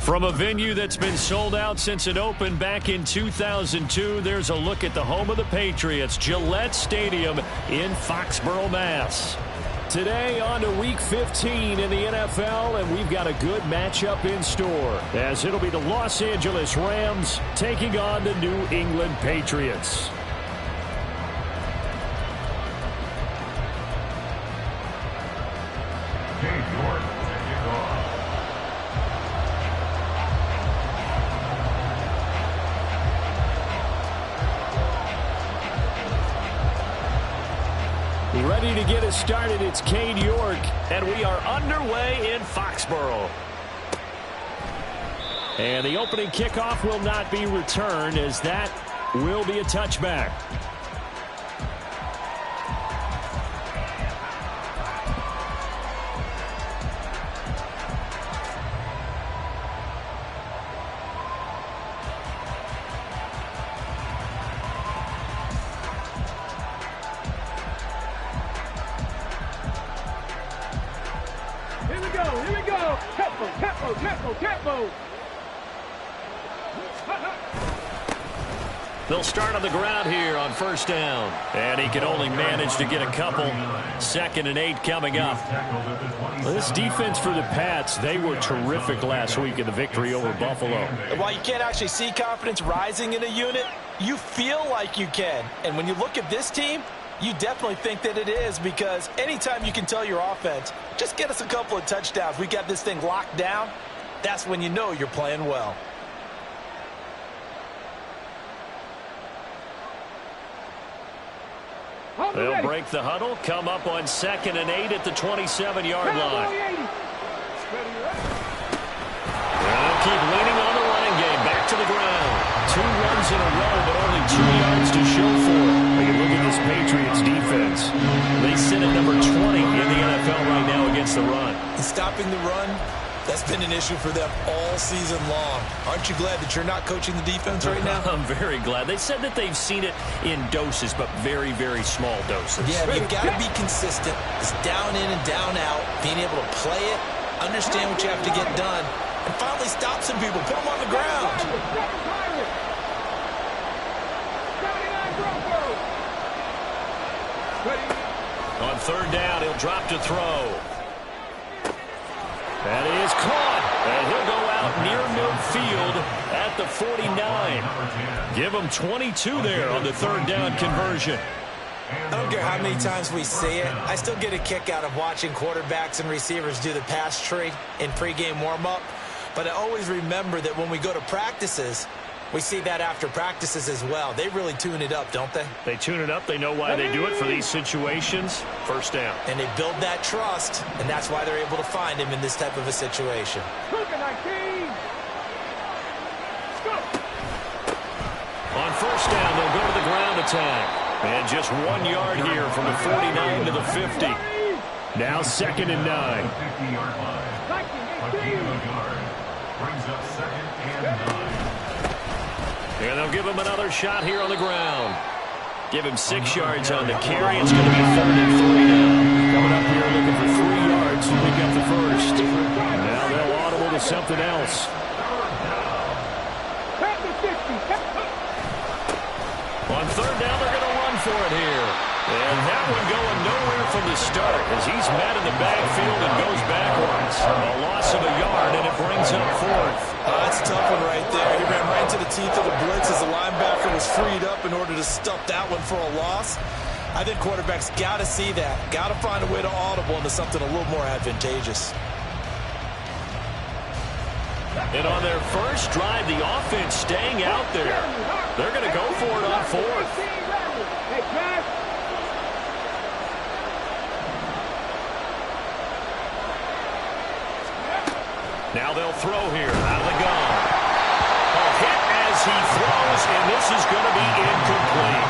From a venue that's been sold out since it opened back in 2002, there's a look at the home of the Patriots, Gillette Stadium in Foxborough, Mass. Today on to Week 15 in the NFL, and we've got a good matchup in store, as it'll be the Los Angeles Rams taking on the New England Patriots. Ready to get us started, it's Cade York, and we are underway in Foxborough. And the opening kickoff will not be returned, as that will be a touchback. They'll start on the ground here on first down. And he can only manage to get a couple. 2nd and 8 coming up. Well, this defense for the Pats, they were terrific last week in the victory over Buffalo. While you can't actually see confidence rising in a unit, you feel like you can. And when you look at this team, you definitely think that it is, because anytime you can tell your offense, just get us a couple of touchdowns, we got this thing locked down, that's when you know you're playing well. They'll break the huddle, come up on 2nd and 8 at the 27-yard line. They'll keep leaning on the running game, back to the ground. 2 runs in a row, but only 2 yards to show for it. When you look at this Patriots defense, they sit at number 20 in the NFL right now against the run. And stopping the run, that's been an issue for them all season long. Aren't you glad that you're not coaching the defense right now? I'm very glad. They said that they've seen it in doses, but very, very small doses. Yeah, you've got to be consistent. It's down in and down out, being able to play it, understand what you have to get done, and finally stop some people, put them on the ground. On 3rd down, he'll drop to throw. That is caught, and he'll go out near midfield at the 49. Give him 22 there on the 3rd down conversion. I don't care how many times we see it, I still get a kick out of watching quarterbacks and receivers do the pass tree in pregame warm-up. But I always remember that when we go to practices, we see that after practices as well. They really tune it up, don't they? They tune it up. They know why they do it for these situations. 1st down. And they build that trust, and that's why they're able to find him in this type of a situation. On 1st down, they'll go to the ground attack. And just 1 yard here from the 49 to the 50. Now 2nd and 9. Brings up 2nd and 9. And they'll give him another shot here on the ground. Give him 6 yards on the carry. It's going to be 3rd and 3 now. Coming up here looking for 3 yards to pick up the first. Now they'll audible to something else. On 3rd down, they're going to run for it here. And that one going nowhere from the start as he's met in the backfield and goes backwards. A loss of a yard, and it brings up 4th. That's a tough one right there. He ran right into the teeth of the blitz as the linebacker was freed up in order to stuff that one for a loss. I think quarterbacks got to see that. Got to find a way to audible into something a little more advantageous. And on their first drive, the offense staying out there. They're going to go for it on 4th. Now they'll throw here out of the gun. A hit as he throws, and this is going to be incomplete.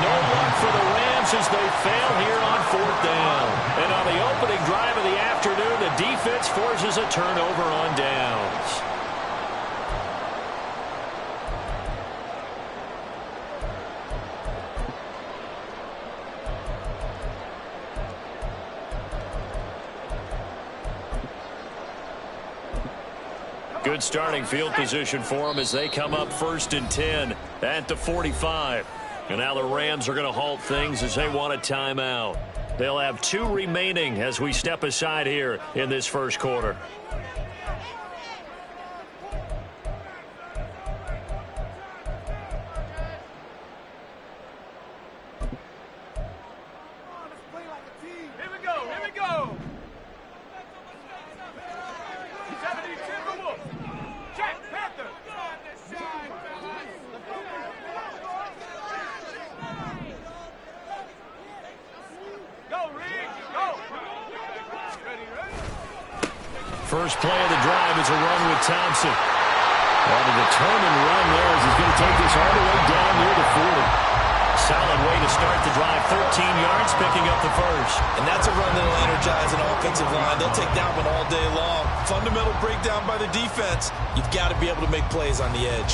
No luck for the Rams as they fail here on 4th down. And on the opening drive of the afternoon, the defense forces a turnover on downs. Good starting field position for them as they come up 1st and 10 at the 45. And now the Rams are going to halt things as they want a timeout. They'll have 2 remaining as we step aside here in this first quarter. First play of the drive is a run with Thompson. Well, the determined run there as he's going to take this all the way down near the 40. Solid way to start the drive. 13 yards, picking up the first. And that's a run that will energize an offensive line. They'll take that one all day long. Fundamental breakdown by the defense. You've got to be able to make plays on the edge.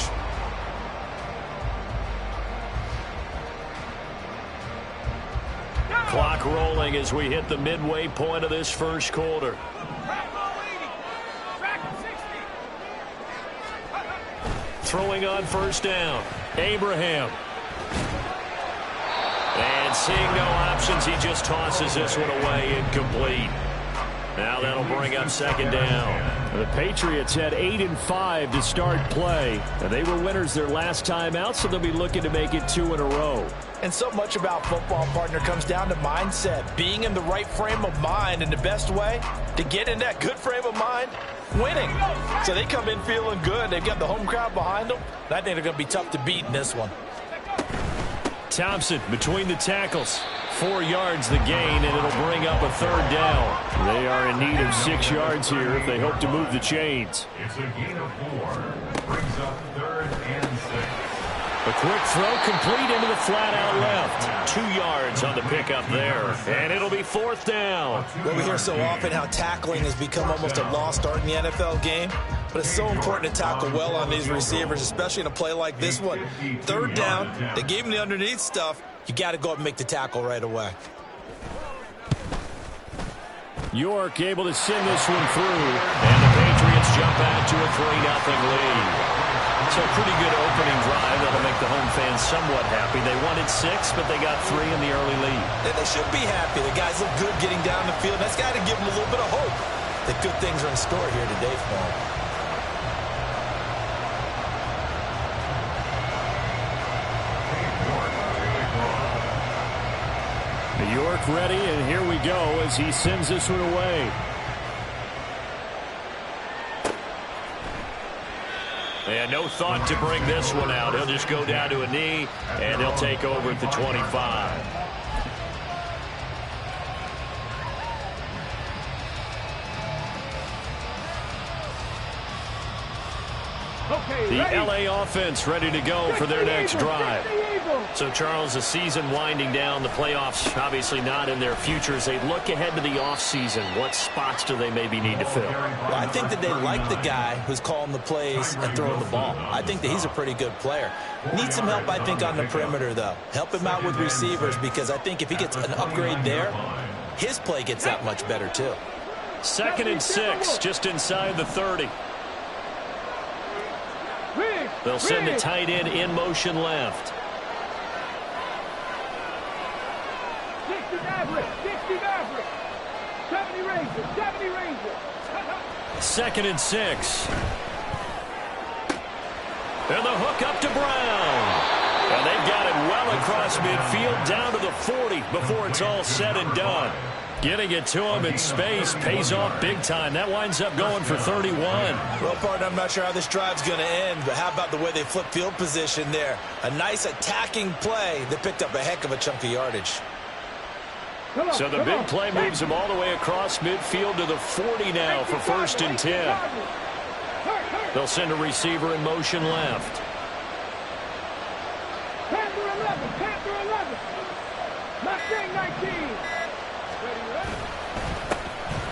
Clock rolling as we hit the midway point of this first quarter. Throwing on first down, Abraham. And seeing no options, he just tosses this one away, incomplete. Now that'll bring up second down. The Patriots had 8-5 to start play, and they were winners their last time out, so they'll be looking to make it 2 in a row. And so much about football, partner, comes down to mindset. Being in the right frame of mind, and the best way to get in that good frame of mind, winning. So they come in feeling good. They've got the home crowd behind them. I think they're going to be tough to beat in this one. Thompson between the tackles. 4 yards the gain, and it'll bring up a third down. They are in need of 6 yards here if they hope to move the chains. It's a gain of 4. Brings up 3rd and 6. A quick throw complete into the flat out left. 2 yards on the pickup there. And it'll be 4th down. Well, we hear so often how tackling has become almost a lost art in the NFL game. But it's so important to tackle well on these receivers, especially in a play like this one. 3rd down, they gave him the underneath stuff. You got to go up and make the tackle right away. York able to send this one through. And the Patriots jump back to a 3-0 lead. So a pretty good opening drive that'll make the home fans somewhat happy. They wanted 6, but they got 3 in the early lead. And they should be happy. The guys look good getting down the field. That's got to give them a little bit of hope that good things are in store here today for them. New York ready, and here we go as he sends this one away. And no thought to bring this one out. He'll just go down to a knee, and he'll take over at the 25. The LA offense ready to go for their next drive. So, Charles, the season winding down, the playoffs obviously not in their future. As they look ahead to the offseason, what spots do they maybe need to fill? Well, I think that they like the guy who's calling the plays and throwing the ball. I think that he's a pretty good player. Needs some help, I think, on the perimeter, though. Help him out with receivers, because I think if he gets an upgrade there, his play gets that much better, too. 2nd and 6, just inside the 30. They'll send the tight end in motion left. 2nd and 6. And the hook up to Brown. And they've got it well across midfield down to the 40 before it's all said and done. Getting it to him in space pays off big time. That winds up going for 31. Well, partner, I'm not sure how this drive's going to end, but how about the way they flip field position there? A nice attacking play that picked up a heck of a chunk of yardage. So the big play moves him all the way across midfield to the 40 now for 1st and 10. They'll send a receiver in motion left.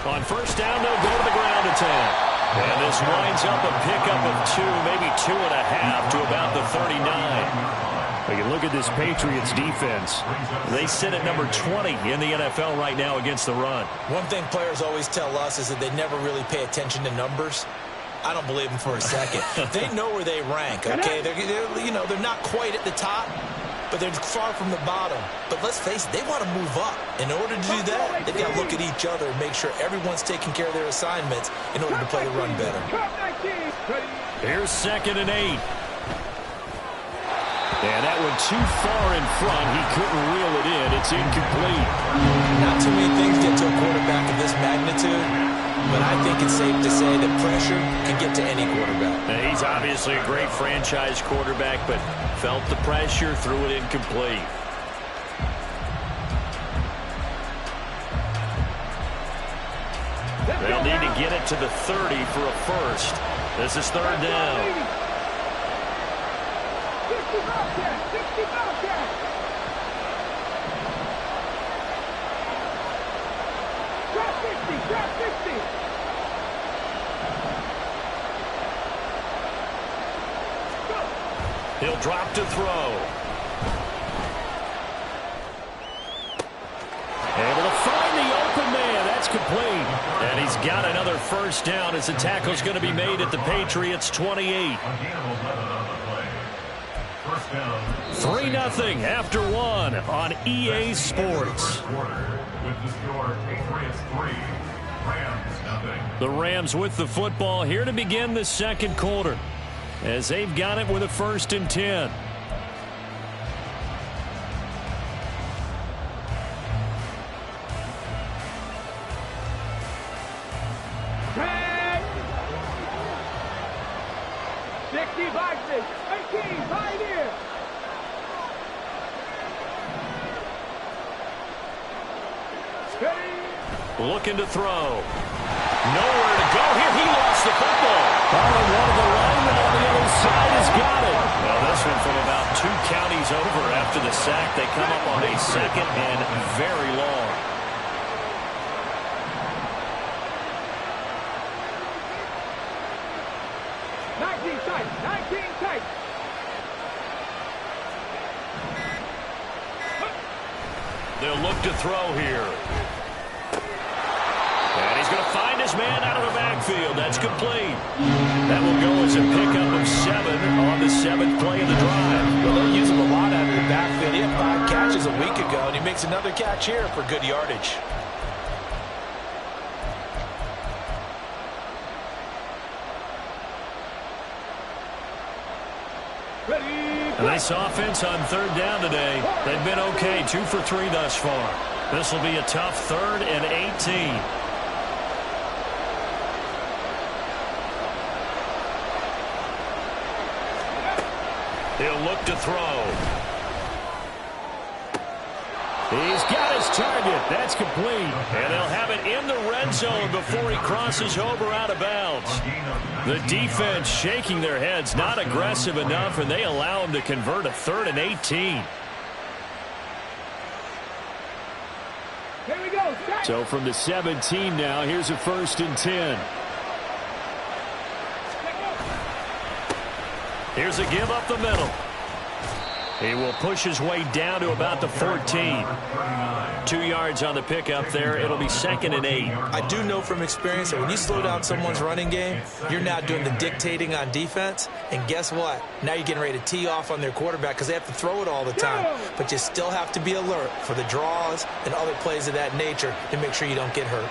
On 1st down, they'll go to the ground attack. And this winds up a pickup of 2, maybe 2.5 to about the 39. You can look at this Patriots defense. They sit at number 20 in the NFL right now against the run. One thing players always tell us is that they never really pay attention to numbers. I don't believe them for a second. They know where they rank, okay? They're not quite at the top, but they're far from the bottom. But let's face it, they want to move up. In order to do that, they've got to look at each other and make sure everyone's taking care of their assignments in order to play the run better. Here's 2nd and 8. And that one too far in front. He couldn't reel it in. It's incomplete. Not too many things get to a quarterback of this magnitude, but I think it's safe to say that pressure can get to any quarterback. Now, he's obviously a great franchise quarterback, but felt the pressure, threw it incomplete. They'll need to get it to the 30 for a first. This is 3rd down. 60 Bobcat! Drop 60! He'll drop to throw. Able to find the open man. That's complete. And he's got another first down as the tackle's going to be made at the Patriots' 28. 3-0 after 1 on EA Sports. The Rams with the football here to begin the 2nd quarter as they've got it with a 1st and 10. Looking to throw. Nowhere to go here. He lost the football. Oh, and one of the linemen on the other side has got it. Well, this one from about 2 counties over after the sack. They come up on a 2nd and very long. Tight. They'll look to throw here. And he's going to find his man out of the backfield. That's complete. That will go as a pickup of 7 on the 7th play of the drive. Well, they'll use him a lot out of the backfield. He had 5 catches a week ago, and he makes another catch here for good yardage. A nice offense on 3rd down today. They've been okay, 2 for 3 thus far. This will be a tough 3rd and 18. He'll look to throw. He's got his target. That's complete. And they'll have it in the red zone before he crosses over out of bounds. The defense shaking their heads, not aggressive enough, and they allow him to convert a 3rd and 18. Here we go. So from the 17 now, here's a 1st and 10. Here's a give up the middle. He will push his way down to about the 14. 2 yards on the pickup there. It'll be 2nd and 8. I do know from experience that when you slow down someone's running game, you're now doing the dictating on defense. And guess what? Now you're getting ready to tee off on their quarterback because they have to throw it all the time. But you still have to be alert for the draws and other plays of that nature to make sure you don't get hurt.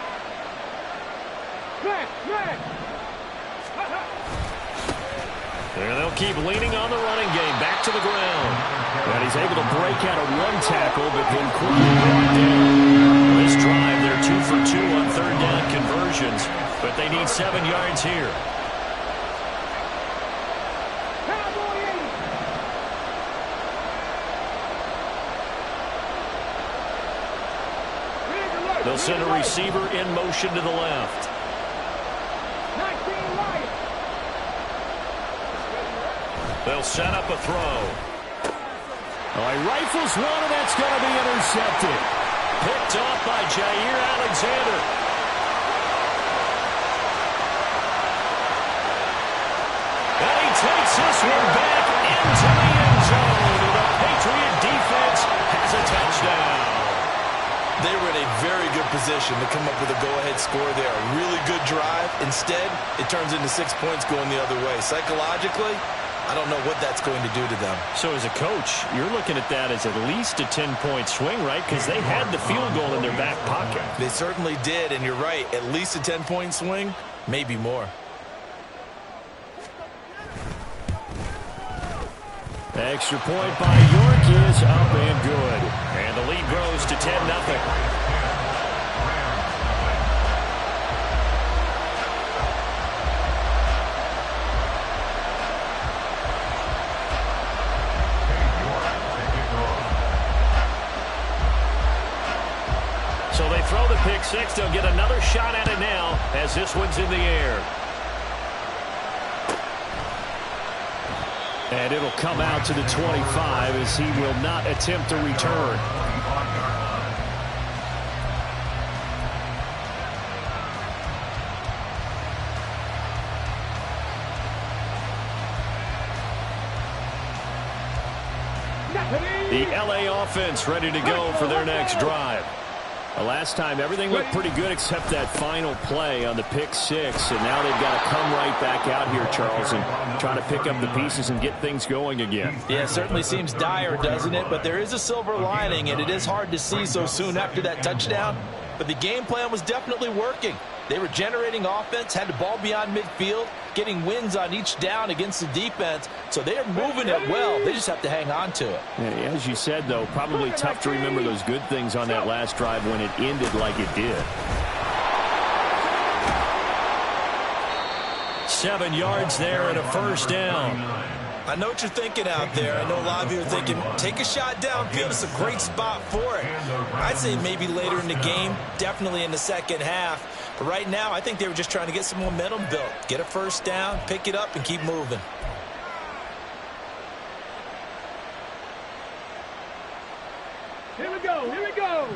And they'll keep leaning on the running game. Back to the ground. And he's able to break out of 1 tackle, but then quickly brought down. This drive, they're 2 for 2 on 3rd down conversions, but they need 7 yards here. They'll send a receiver in motion to the left. They'll set up a throw. Oh, he rifles one, and that's going to be intercepted. Picked off by Jair Alexander. And he takes this one back into the end zone. And the Patriot defense has a touchdown. They were in a very good position to come up with a go-ahead score there. A really good drive. Instead, it turns into 6 points going the other way. Psychologically, I don't know what that's going to do to them. So as a coach, you're looking at that as at least a 10-point swing, right? Because they had the field goal in their back pocket. They certainly did, and you're right. At least a 10-point swing, maybe more. Extra point by York is up and good. And the lead grows to 10-0. So they throw the pick six. They'll get another shot at it now as this one's in the air. And it'll come out to the 25 as he will not attempt to return. The LA offense ready to go for their next drive. The last time everything looked pretty good except that final play on the pick six, and now they've got to come right back out here, Charles, and try to pick up the pieces and get things going again. Yeah, it certainly seems dire, doesn't it? But there is a silver lining, and it is hard to see so soon after that touchdown. But the game plan was definitely working. They were generating offense, had the ball beyond midfield, getting wins on each down against the defense. So they are moving it well. They just have to hang on to it. Yeah, as you said, though, probably tough to remember those good things on that last drive when it ended like it did. 7 yards there and a first down. I know what you're thinking out there. I know a lot of you are thinking, take a shot downfield. It's a great spot for it. I'd say maybe later in the game, definitely in the second half. But right now, I think they were just trying to get some momentum built. Get a first down, pick it up, and keep moving. Here we go, here we go.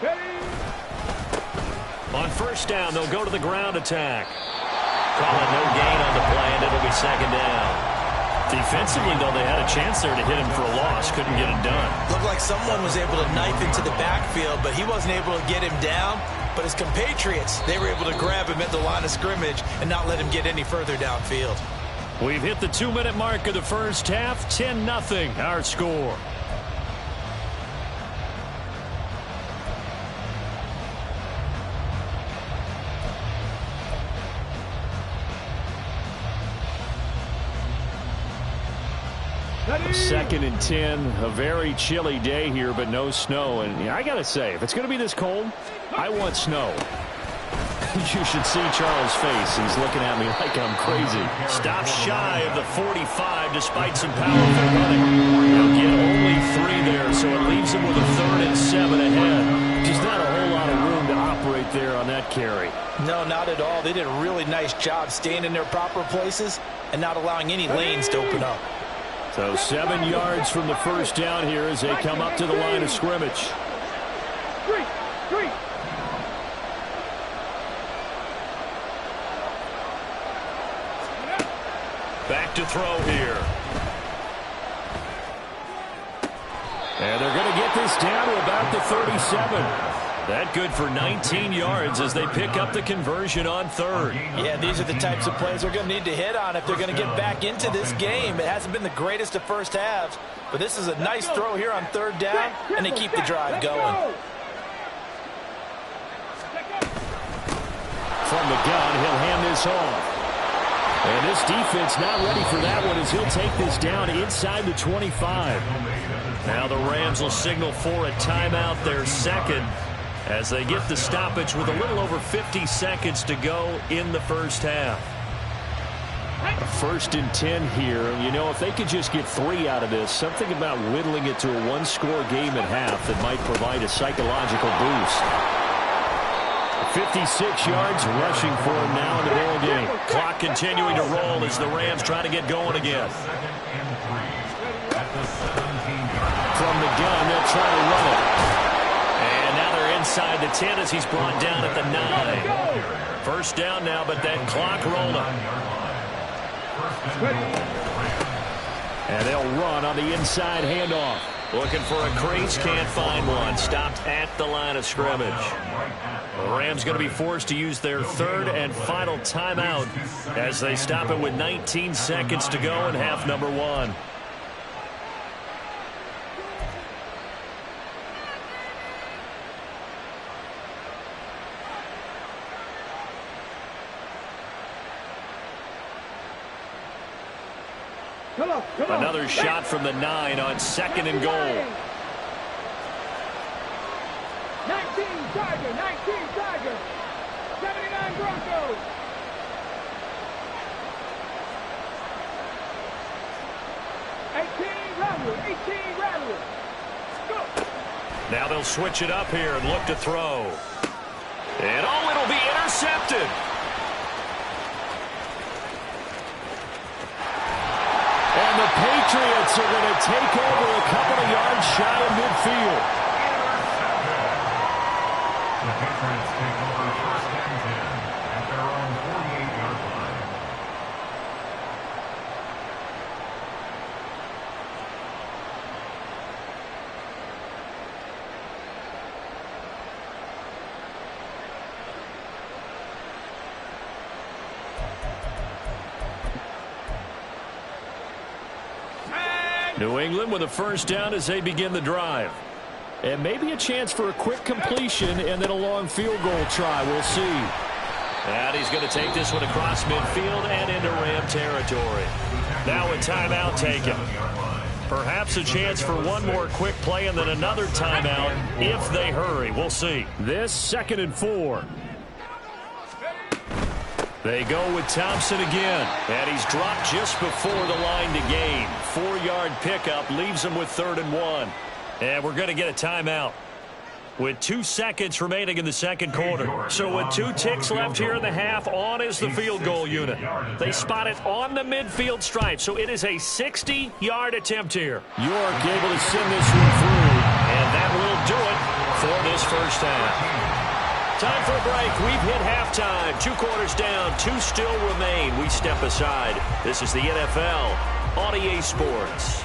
Ready? On first down, they'll go to the ground attack. Calling no gain on the play, and it'll be second down. Defensively, though, they had a chance there to hit him for a loss. Couldn't get it done. Looked like someone was able to knife into the backfield, but he wasn't able to get him down. But his compatriots, they were able to grab him at the line of scrimmage and not let him get any further downfield. We've hit the 2-minute mark of the first half. 10-0, our score. Second and 10, a very chilly day here, but no snow. And I got to say, if it's going to be this cold, I want snow. You should see Charles' face. He's looking at me like I'm crazy. Stops shy of the 45 despite some powerful running. He'll get only 3 there, so it leaves him with a 3rd and 7 ahead. Just not a whole lot of room to operate there on that carry. No, not at all. They did a really nice job staying in their proper places and not allowing any lanes to open up. So 7 yards from the first down here as they come up to the line of scrimmage. Three. Back to throw here. And they're going to get this down to about the 37. That good for 19 yards as they pick up the conversion on 3rd. Yeah, these are the types of plays they're going to need to hit on if they're going to get back into this game. It hasn't been the greatest of first halves, but this is a nice throw here on 3rd down, and they keep the drive going. From the gun, he'll hand this off. And this defense not ready for that one as he'll take this down inside the 25. Now the Rams will signal for a timeout, their second, as they get the stoppage with a little over 50 seconds to go in the first half. A 1st and 10 here. You know, if they could just get 3 out of this, something about whittling it to a 1-score game at half that might provide a psychological boost. 56 yards rushing for him now in the ball game. Clock continuing to roll as the Rams try to get going again. From the gun, they'll try to run it. And now they're inside the 10 as he's brought down at the 9. First down now, but that clock rolling. And they'll run on the inside handoff. Looking for a crease, can't find one. Stopped at the line of scrimmage. The Rams going to be forced to use their third and final timeout as they stop it with 19 seconds to go in half number one. Come on. Another shot from the 9 on second and goal. 19 Tiger, 19 Tiger. 79 Broncos. Go. Now they'll switch it up here and look to throw. And oh, it'll be intercepted. And the Patriots are going to take over a couple of yards shy of midfield. The Patriots take over first and 10 at their own 48-yard line. New England with a first down as they begin the drive. And maybe a chance for a quick completion and then a long field goal try. We'll see. And he's going to take this one across midfield and into Ram territory. Now a timeout taken. Perhaps a chance for one more quick play and then another timeout if they hurry. We'll see. This 2nd and 4. They go with Thompson again. And he's dropped just before the line to gain. 4-yard pickup leaves him with 3rd and 1. And we're going to get a timeout with 2 seconds remaining in the second quarter. So with 2 ticks left here in the half, on is the field goal unit. They spot it on the midfield stripe. So it is a 60-yard attempt here. York able to send this one through. And that will do it for this first half. Time for a break. We've hit halftime. 2 quarters down. 2 still remain. We step aside. This is the NFL on EA Sports.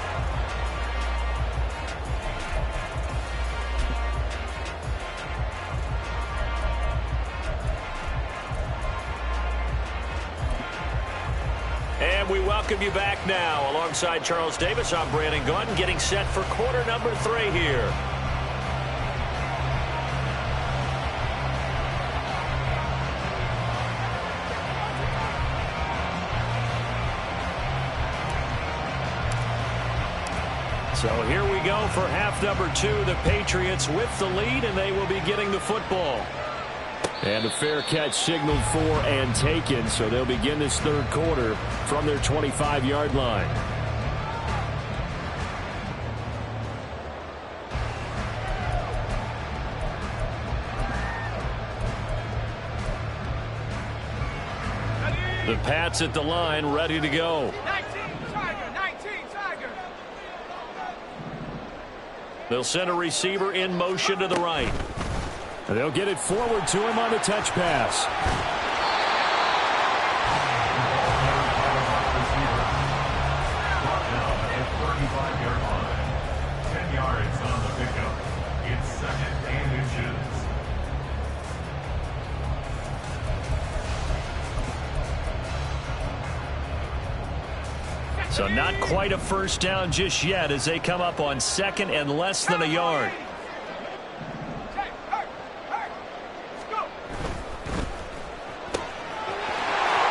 And we welcome you back now. Alongside Charles Davis, I'm Brandon Gaudin, getting set for quarter number 3 here. So here we go for half number 2. The Patriots with the lead, and they will be getting the football. And a fair catch signaled for and taken, so they'll begin this third quarter from their 25-yard line. The Pats at the line, ready to go. 19 Tiger. They'll send a receiver in motion to the right. And they'll get it forward to him on the touch pass. Brought down at 35-yard line. 10 yards on the pickup. It's 2nd and inches. So not quite a first down just yet as they come up on 2nd and less than a yard.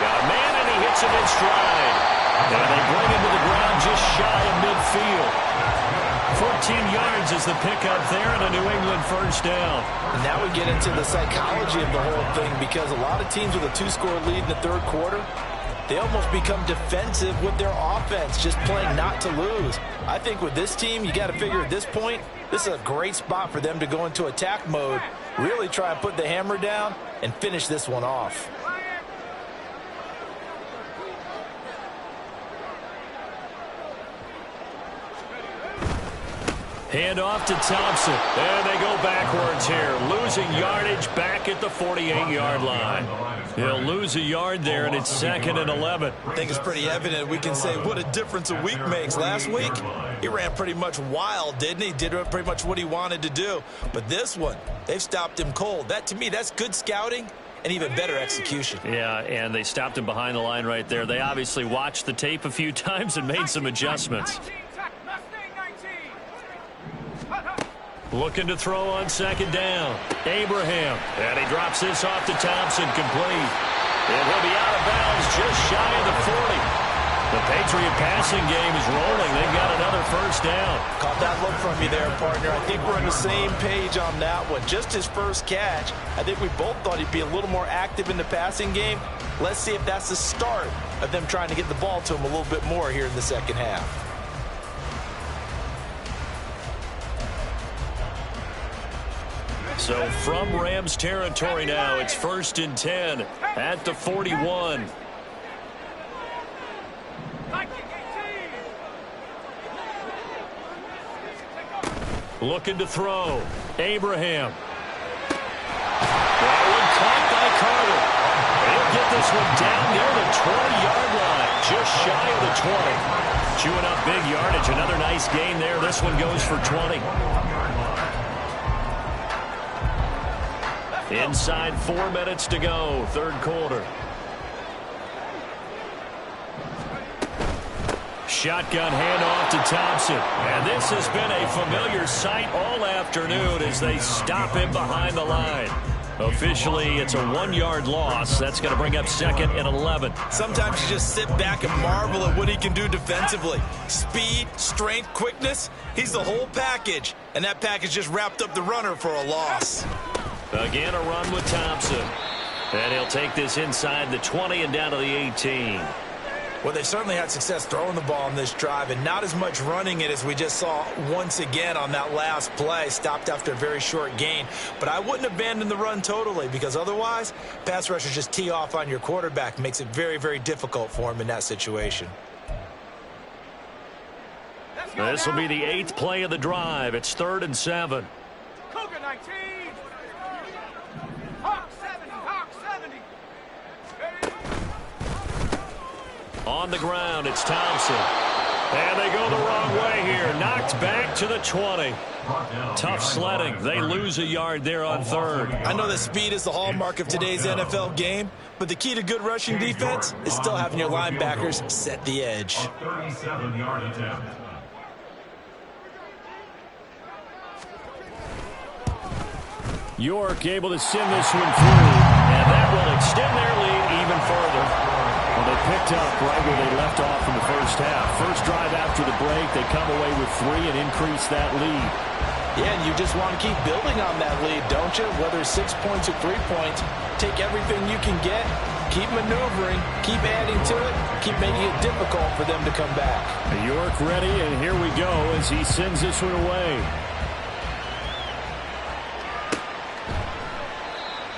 Got a man and he hits him in stride. And they bring him to the ground just shy of midfield. 14 yards is the pickup there and a New England first down. Now we get into the psychology of the whole thing because a lot of teams with a 2-score lead in the third quarter, they almost become defensive with their offense, just playing not to lose. I think with this team, you got to figure at this point, this is a great spot for them to go into attack mode, really try and put the hammer down and finish this one off. Hand off to Thompson. And they go backwards here. Losing yardage back at the 48-yard line. He'll lose a yard there, and it's 2nd and 11. I think it's pretty evident. We can say what a difference a week makes. Last week, he ran pretty much wild, didn't he? Did pretty much what he wanted to do. But this one, they've stopped him cold. That, to me, that's good scouting and even better execution. Yeah, and they stopped him behind the line right there. They obviously watched the tape a few times and made some adjustments. Looking to throw on 2nd down. Abraham. And he drops this off to Thompson, complete. And he'll be out of bounds just shy of the 40. The Patriot passing game is rolling. They've got another 1st down. Caught that look from you there, partner. I think we're on the same page on that one. Just his first catch. I think we both thought he'd be a little more active in the passing game. Let's see if that's the start of them trying to get the ball to him a little bit more here in the second half. So from Rams territory now, it's 1st and 10 at the 41. Looking to throw. Abraham. That one caught by Carter. He'll get this one down near the 20-yard line, just shy of the 20. Chewing up big yardage. Another nice gain there. This one goes for 20. Inside 4 minutes to go, 3rd quarter. Shotgun handoff to Thompson. And this has been a familiar sight all afternoon as they stop him behind the line. Officially, it's a 1-yard loss. That's going to bring up 2nd and 11. Sometimes you just sit back and marvel at what he can do defensively. Speed, strength, quickness. He's the whole package. And that package just wrapped up the runner for a loss. Again, a run with Thompson. And he'll take this inside the 20 and down to the 18. Well, they certainly had success throwing the ball on this drive and not as much running it as we just saw once again on that last play. Stopped after a very short gain. But I wouldn't abandon the run totally because otherwise, pass rushers just tee off on your quarterback. Makes it very, very difficult for him in that situation. This will be the 8th play of the drive. It's 3rd and 7. Cougar 19. Hawk 70. Hawk 70. On the ground, it's Thompson. And they go the wrong way here. Knocked back to the 20. Tough sledding. They lose a yard there on 3rd. I know that speed is the hallmark of today's NFL game, but the key to good rushing defense is still having your linebackers set the edge. 37-yard attempt. York able to send this one through, and that will extend their lead even further. Well, they picked up right where they left off in the first half. First drive after the break, they come away with 3 and increase that lead. Yeah, and you just want to keep building on that lead, don't you? Whether it's 6 points or 3 points, take everything you can get, keep maneuvering, keep adding to it, keep making it difficult for them to come back. York ready, and here we go as he sends this one away.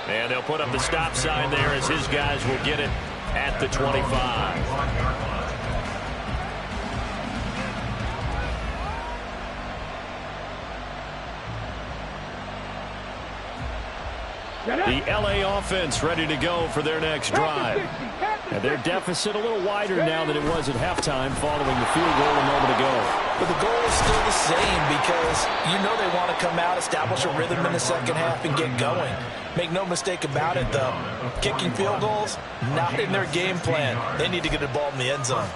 And they'll put up the stop sign there as his guys will get it at the 25. The LA offense ready to go for their next drive. And their deficit a little wider now than it was at halftime following the field goal a moment ago. But the goal is still the same because you know they want to come out, establish a rhythm in the second half, and get going. Make no mistake about it, though. Kicking field goals, not in their game plan. They need to get the ball in the end zone.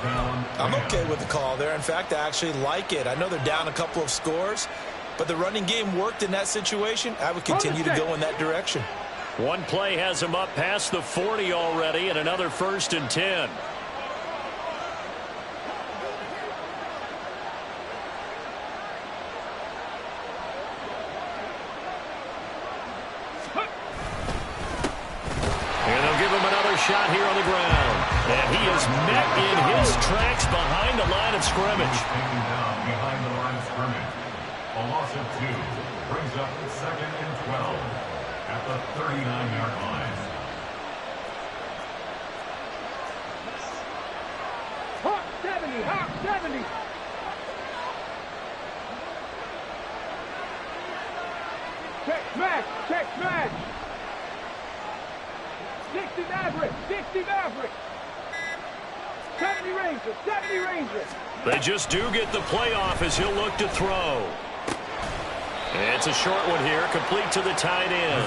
I'm okay with the call there. In fact, I actually like it. I know they're down a couple of scores, but the running game worked in that situation. I would continue to go in that direction. One play has him up past the 40 already, and another 1st and 10. And they'll give him another shot here on the ground. And he is met in his tracks behind the line of scrimmage. Taken down behind the line of scrimmage. A loss of 2 brings up 2nd and 12 at the 39-yard line. Hawk 70. Hawk 70. Check smash. 60 Maverick. 60 Maverick. 70 Ranger. 70 Ranger. They just do get the playoff as he'll look to throw. And it's a short one here, complete to the tight end.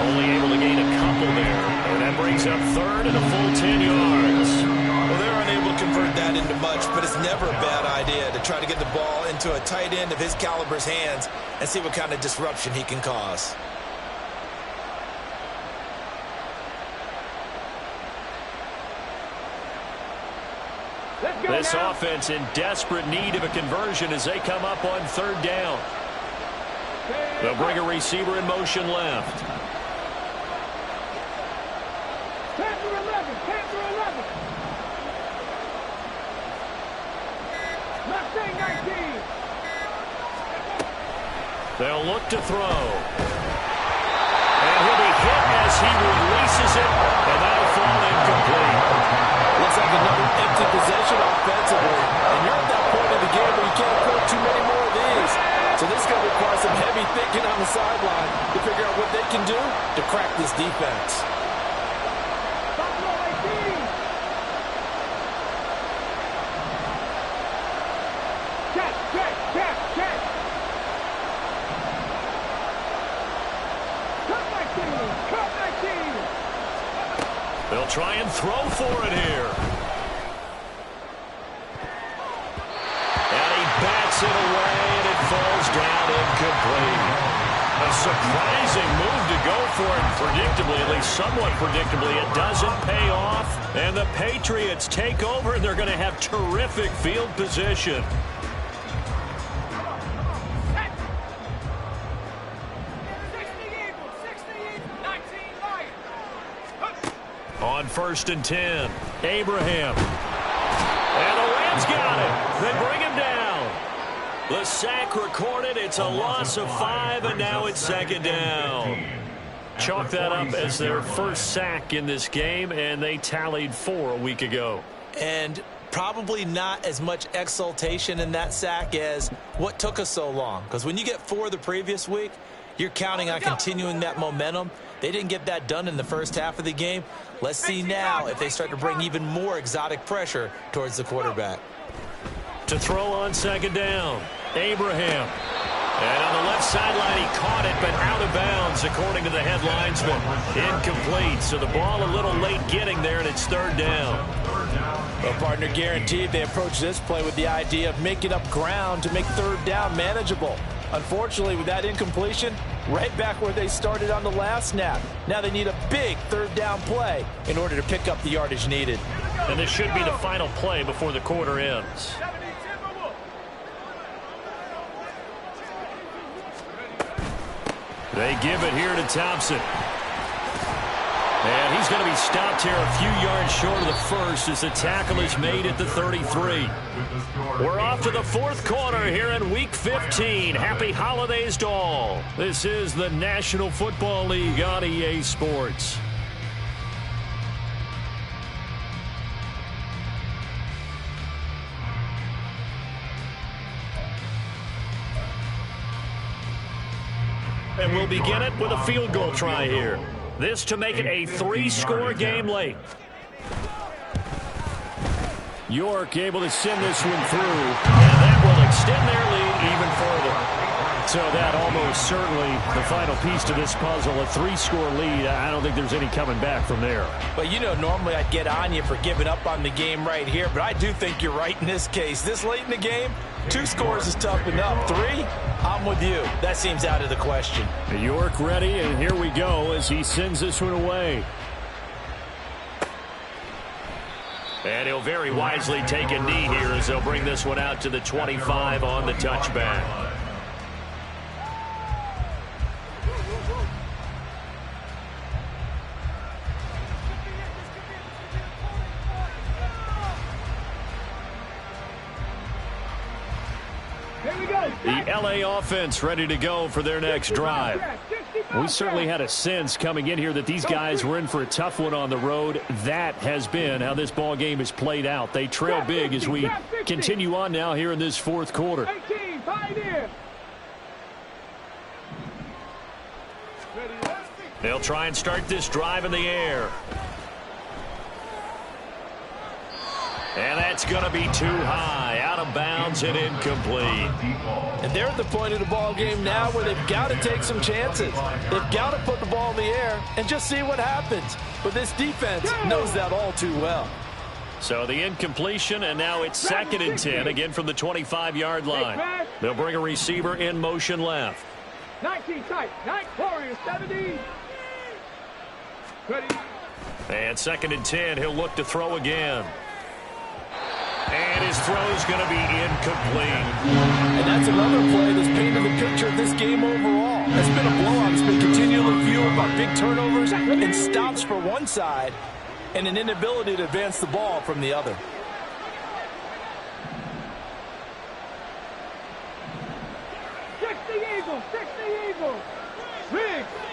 Only able to gain a couple there. And that brings up third and a full 10 yards. Well, they're unable to convert that into much, but it's never a bad idea to try to get the ball into a tight end of his caliber's hands and see what kind of disruption he can cause. This offense in desperate need of a conversion as they come up on third down. They'll bring a receiver in motion left. 10 for 11. 10 for 11. Mustang 19. They'll look to throw. And he'll be hit as he releases it, and that'll fall incomplete. Looks like another empty possession offensively. And you're at that point of the game where you can't afford too many more of these. So this is going to require some heavy thinking on the sideline to figure out what they can do to crack this defense. Check, check, check, check. Cut 19. Cut 19. They'll try and throw for it here. And he bats it away, and it falls down incomplete. A surprising move to go for it predictably, at least somewhat predictably. It doesn't pay off, and the Patriots take over, and they're going to have terrific field position. On 1st and 10, Abraham. And the Rams got it. They bring him down. The sack recorded. It's a loss of 5, and now it's 2nd down. Chalk that up as their first sack in this game, and they tallied 4 a week ago. And probably not as much exultation in that sack as what took us so long. Because when you get 4 the previous week, you're counting on continuing that momentum. They didn't get that done in the first half of the game. Let's see now if they start to bring even more exotic pressure towards the quarterback. To throw on 2nd down, Abraham. And on the left sideline, he caught it, but out of bounds, according to the head linesman. Incomplete, so the ball a little late getting there, and it's 3rd down. Well, partner, guaranteed they approach this play with the idea of making up ground to make 3rd down manageable. Unfortunately, with that incompletion, right back where they started on the last snap. Now they need a big 3rd down play in order to pick up the yardage needed. And this should be the final play before the quarter ends. They give it here to Thompson. And he's going to be stopped here a few yards short of the first as the tackle is made at the 33. We're off to the 4th quarter here in Week 15. Happy holidays to all. This is the National Football League on EA Sports. And we'll begin it with a field goal try here. This to make it a 3-score game late. York able to send this one through, and that will extend their lead even further. So that almost certainly the final piece to this puzzle, a 3-score lead. I don't think there's any coming back from there. But, you know, normally I'd get on you for giving up on the game right here, but I do think you're right in this case. This late in the game, 2 scores is tough enough. 3, I'm with you. That seems out of the question. York ready, and here we go as he sends this one away. And he'll very wisely take a knee here as they'll bring this one out to the 25 on the touchback. The LA offense ready to go for their next drive. We certainly had a sense coming in here that these guys were in for a tough one on the road. That has been how this ball game is played out. They trail big as we continue on now here in this 4th quarter. They'll try and start this drive in the air. And that's going to be too high, out of bounds and incomplete. And they're at the point of the ball game now where they've got to take some chances. They've got to put the ball in the air and just see what happens. But this defense knows that all too well. So the incompletion, and now it's 2nd and 10, again from the 25-yard line. They'll bring a receiver in motion left. 19 tight, 9 Warriors, 70. Ready. And 2nd and 10, he'll look to throw again. And his throw's going to be incomplete. And that's another play that's painted the picture of this game overall. It's been a blowout. It's been continually fueled by big turnovers and stops for one side and an inability to advance the ball from the other. Six the Eagles.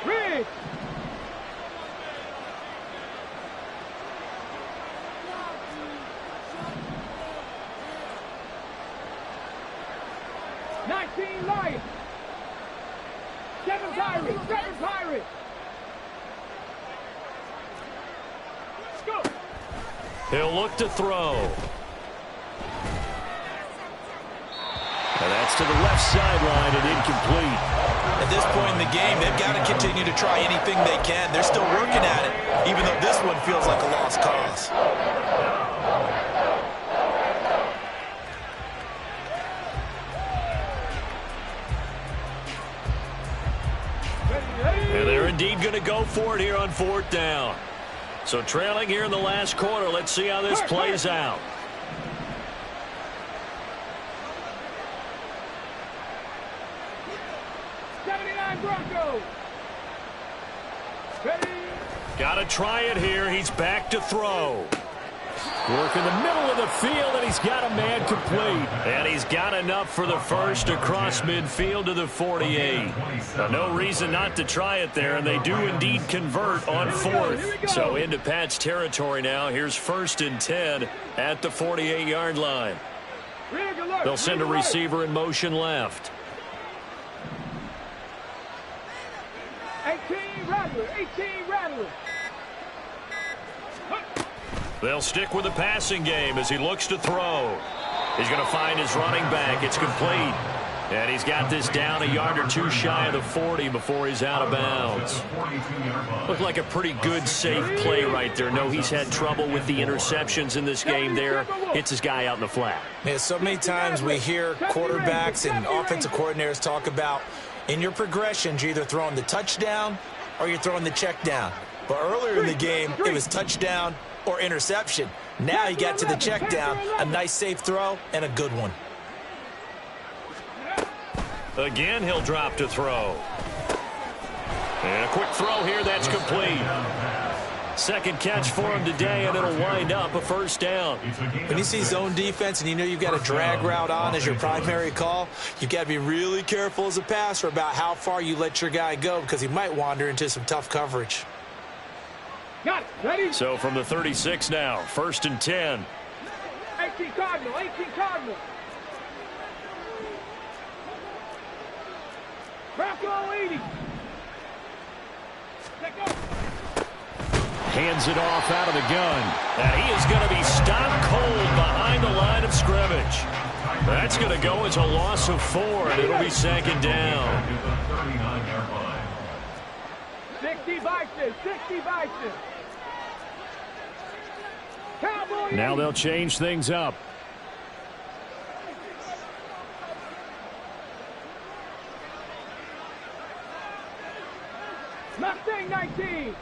Riggs. 19 Lions. 7 Pirates. Go. He'll look to throw. And that's to the left sideline and incomplete. At this point in the game, they've got to continue to try anything they can. They're still working at it, even though this one feels like a lost cause. And they're indeed going to go for it here on 4th down. So trailing here in the last quarter. Let's see how this plays out. Broncos. Ready. Got to try it here. He's back to throw. Work in the middle of the field, and he's got a man complete. And he's got enough for the first across midfield to the 48. No reason not to try it there, and they do indeed convert on 4th. So into Pat's territory now. Here's 1st and 10 at the 48-yard line. They'll send a receiver in motion left. 18 Rattler. They'll stick with the passing game as he looks to throw. He's going to find his running back. It's complete. And he's got this down a yard or two shy of the 40 before he's out of bounds. Looked like a pretty good, safe play right there. No, he's had trouble with the interceptions in this game there. Hits his guy out in the flat. Yeah, so many times we hear quarterbacks and offensive coordinators talk about in your progressions, you're either throwing the touchdown or you're throwing the check down. But earlier in the game, it was touchdown or interception. Now he got to the check down, a nice safe throw, and a good one. Again, he'll drop to throw. And a quick throw here, that's complete. Second catch for him today, and it'll wind up a 1st down. When you see zone defense and you know you've got a drag route on as your primary call, you've got to be really careful as a passer about how far you let your guy go because he might wander into some tough coverage. Got it. Ready? So from the 36 now, 1st and 10. 18 Cardinal. Bronco 80. Let go. Hands it off out of the gun. And he is going to be stopped cold behind the line of scrimmage. That's going to go as a loss of 4, and it'll be 2nd down. 60 Bison. Cowboy. Now they'll change things up. Mustang 19.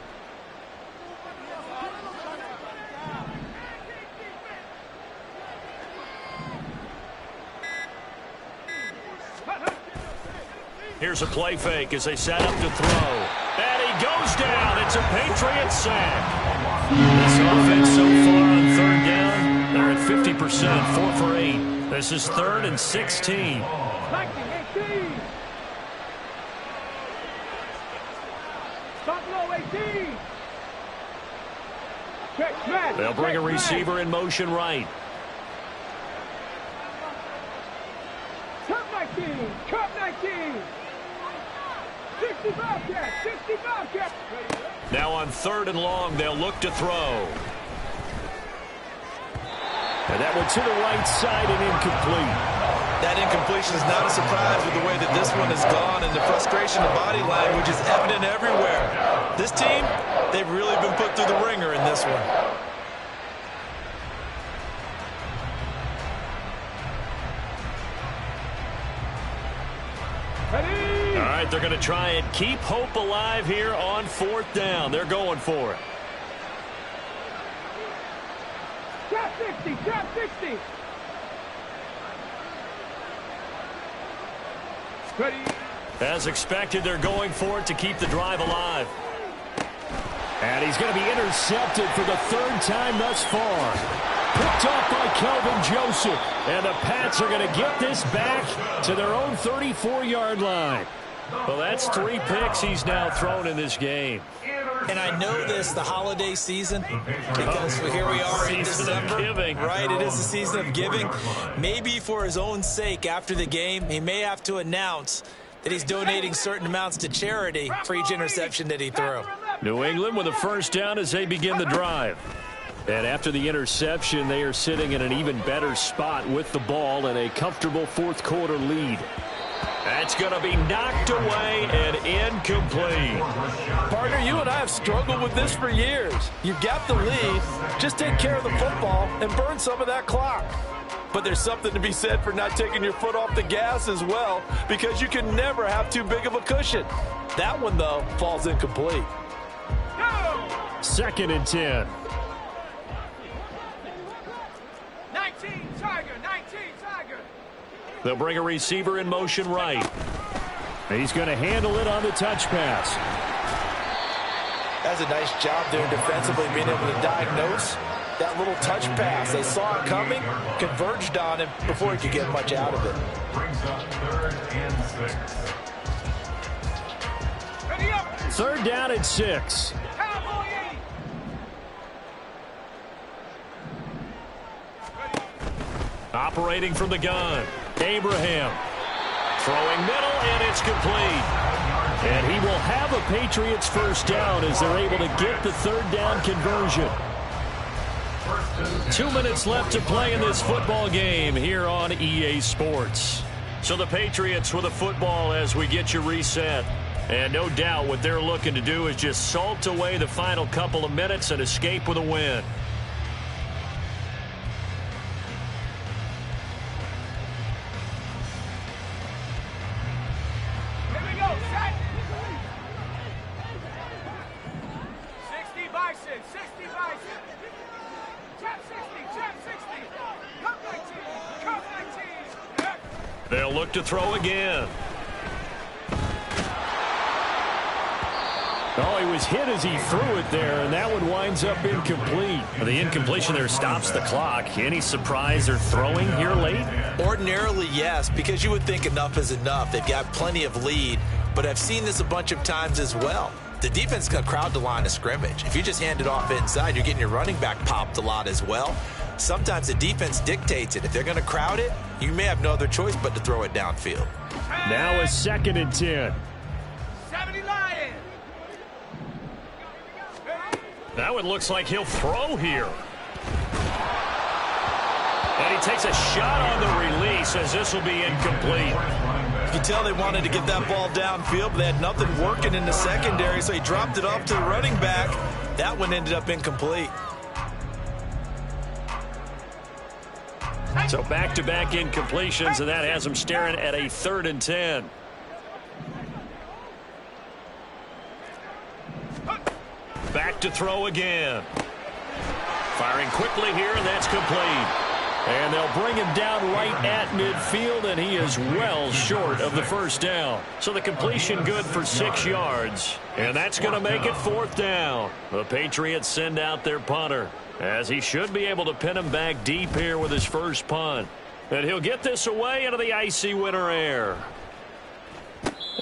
Here's a play fake as they set up to throw. And he goes down. It's a Patriot sack. This offense so far on 3rd down, they're at 50%, 4 for 8. This is 3rd and 16. 19-18. Buffalo 18. They'll bring a receiver in motion right. Cup 19. 60 Bobcats. 60 Bobcats. Now on 3rd and long, they'll look to throw. And that one to the right side and incomplete. That incompletion is not a surprise with the way that this one has gone, and the frustration of body language is evident everywhere. This team, they've really been put through the ringer in this one. All right, they're going to try and keep hope alive here on 4th down. They're going for it. Trap 60. Trap 60. Ready. As expected, they're going for it to keep the drive alive. And he's going to be intercepted for the 3rd time thus far. Picked off by Kelvin Joseph. And the Pats are going to get this back to their own 34-yard line. Well, that's 3 picks he's now thrown in this game. And I know this, the holiday season, because here we are in December. Right, it is the season of giving. Maybe for his own sake after the game, he may have to announce that he's donating certain amounts to charity for each interception that he threw. New England with a 1st down as they begin the drive. And after the interception, they are sitting in an even better spot with the ball and a comfortable 4th quarter lead. That's going to be knocked away and incomplete. Partner, you and I have struggled with this for years. You've got the lead. Just take care of the football and burn some of that clock. But there's something to be said for not taking your foot off the gas as well, because you can never have too big of a cushion. That one, though, falls incomplete. 2nd and 10. 19 Tiger. 19 Tiger. They'll bring a receiver in motion right. He's going to handle it on the touch pass. That's a nice job there defensively, being able to diagnose that little touch pass. They saw it coming, converged on him before he could get much out of it. Brings up 3rd and 6. Ready up. 3rd down and 6. Cowboy 80. Operating from the gun. Abraham. Throwing middle, and it's complete. And he will have a Patriots 1st down as they're able to get the 3rd down conversion. 2 minutes left to play in this football game here on EA Sports. So the Patriots with a football as we get you reset. And no doubt what they're looking to do is just salt away the final couple of minutes and escape with a win. Here we go. Set. 60 Bison. 60 Bison. Trap 60. Trap 60. Come 19. Come 19. They'll look to throw again. Oh, he was hit as he threw it there, and that one winds up incomplete. The incompletion there stops the clock. Any surprise they're throwing here late? Ordinarily, yes, because you would think enough is enough. They've got plenty of lead, but I've seen this a bunch of times as well. The defense can crowd the line of scrimmage. If you just hand it off inside, you're getting your running back popped a lot as well. Sometimes the defense dictates it. If they're going to crowd it, you may have no other choice but to throw it downfield. Now a 2nd and 10. 70 Lions. That one looks like he'll throw here. And he takes a shot on the release as this will be incomplete. You can tell they wanted to get that ball downfield, but they had nothing working in the secondary, so he dropped it off to the running back. That one ended up incomplete. So back-to-back incompletions, and that has them staring at a 3rd and 10. Back to throw again. Firing quickly here, and that's complete. And they'll bring him down right at midfield, and he is well short of the 1st down. So the completion good for 6 yards. And that's going to make it 4th down. The Patriots send out their punter, as he should be able to pin him back deep here with his first punt. And he'll get this away into the icy winter air.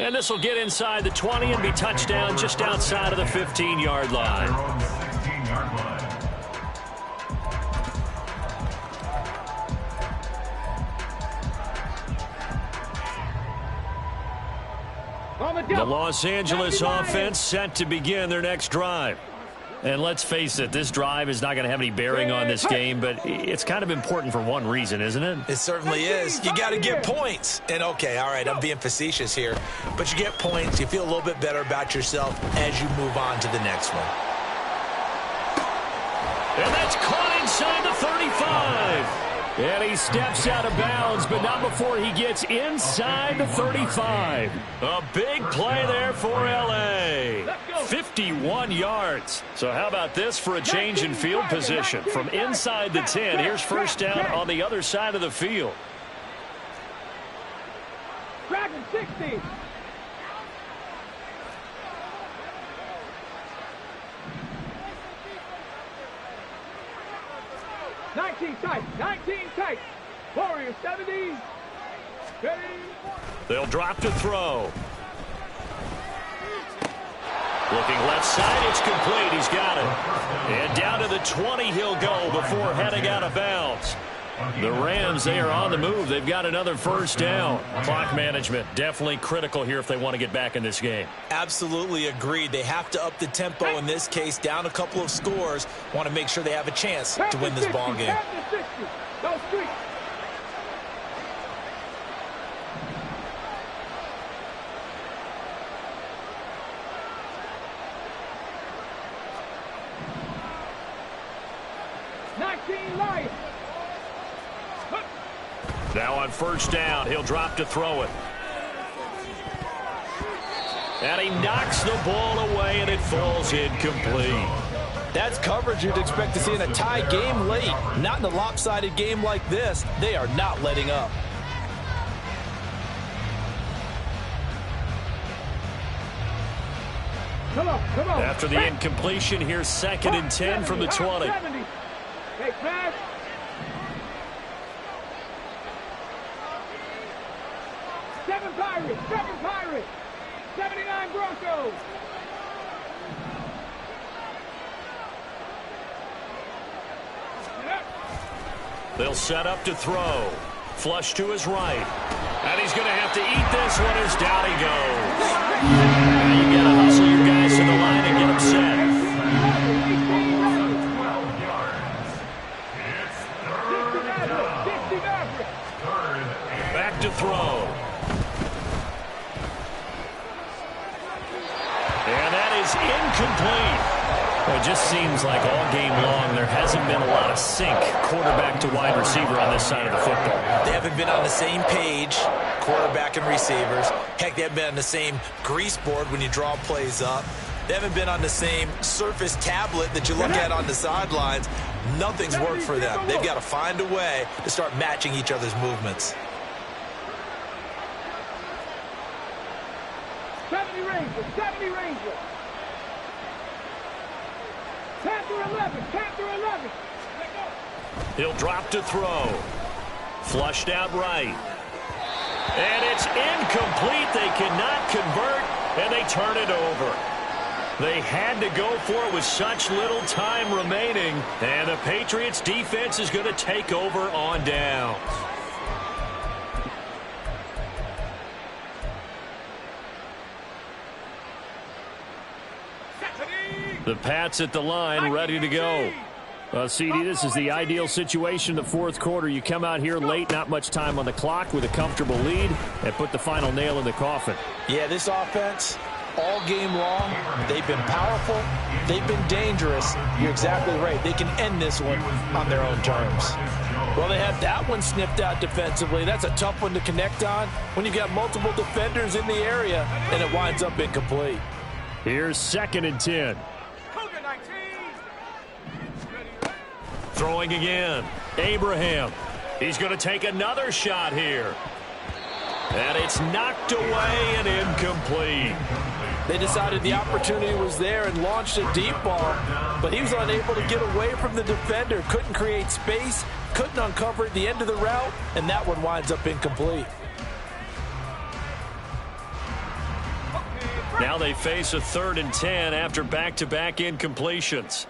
And this will get inside the 20 and be touchdown just outside of the 15-yard line. Their own 16-yard line. On the The Los Angeles offense set to begin their next drive. And let's face it, this drive is not going to have any bearing on this game, but it's kind of important for one reason, isn't it? It certainly is. You got to get points. And, okay, all right, I'm being facetious here. But you get points. You feel a little bit better about yourself as you move on to the next one. And that's caught inside the 35. And he steps out of bounds, but not before he gets inside the 35. A big play there for L.A. 51 yards. So how about this for a change in field position? From inside the 10, here's first down on the other side of the field. Dragon 60. Nineteen tight. Warriors 70. Ready. They'll drop to throw. Looking left side, it's complete. He's got it. And down to the 20 he'll go before heading out of bounds. The Rams, they are on the move. They've got another first down. Clock management definitely critical here if they want to get back in this game. Absolutely agreed. They have to up the tempo in this case, down a couple of scores. Want to make sure they have a chance to win this ball game. Go street. Lions. Now on first down, he'll drop to throw it. And he knocks the ball away, and it falls incomplete. That's coverage you'd expect to see in a tie game late. Not in a lopsided game like this. They are not letting up. Come on. After the incompletion, here's 2nd and 10 from the 20. Hey, pass. Seven Pirates. 79 Broncos. They'll set up to throw. Flush to his right. And he's going to have to eat this one as down he goes. Now you got to hustle your guys to the line and get them set. 12 yards. It's third down. Back to throw. And that is incomplete. Well, it just seems like all game long there hasn't been a lot of sync quarterback to wide receiver on this side of the football. They haven't been on the same page, quarterback and receivers. Heck, they haven't been on the same grease board when you draw plays up. They haven't been on the same Surface tablet that you look at on the sidelines. Nothing's worked for them. They've got to find a way to start matching each other's movements. 70 Rangers. Panther 11. He'll drop to throw. Flushed out right. And it's incomplete. They cannot convert, and they turn it over. They had to go for it with such little time remaining, and the Patriots defense is going to take over on downs. The Pats at the line, ready to go. CD, this is the ideal situation in the fourth quarter. You come out here late, not much time on the clock, with a comfortable lead, and put the final nail in the coffin. Yeah, this offense, all game long, they've been powerful, they've been dangerous. You're exactly right. They can end this one on their own terms. Well, they have that one sniffed out defensively. That's a tough one to connect on when you've got multiple defenders in the area, and it winds up incomplete. Here's 2nd and 10. Throwing again. Abraham. He's going to take another shot here. And it's knocked away and incomplete. They decided the opportunity was there and launched a deep ball, but he was unable to get away from the defender. Couldn't create space, couldn't uncover at the end of the route, and that one winds up incomplete. Now they face a 3rd and 10 after back-to-back incompletions.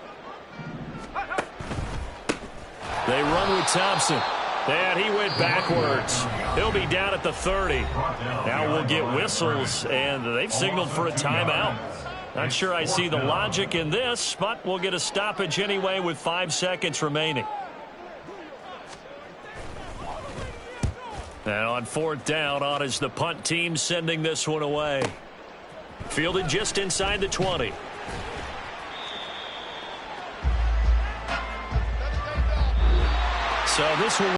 They run with Thompson. And he went backwards. He'll be down at the 30. Now we'll get whistles, and they've signaled for a timeout. Not sure I see the logic in this, but we'll get a stoppage anyway with 5 seconds remaining. And on 4th down, on is the punt team sending this one away. Fielded just inside the 20. So this will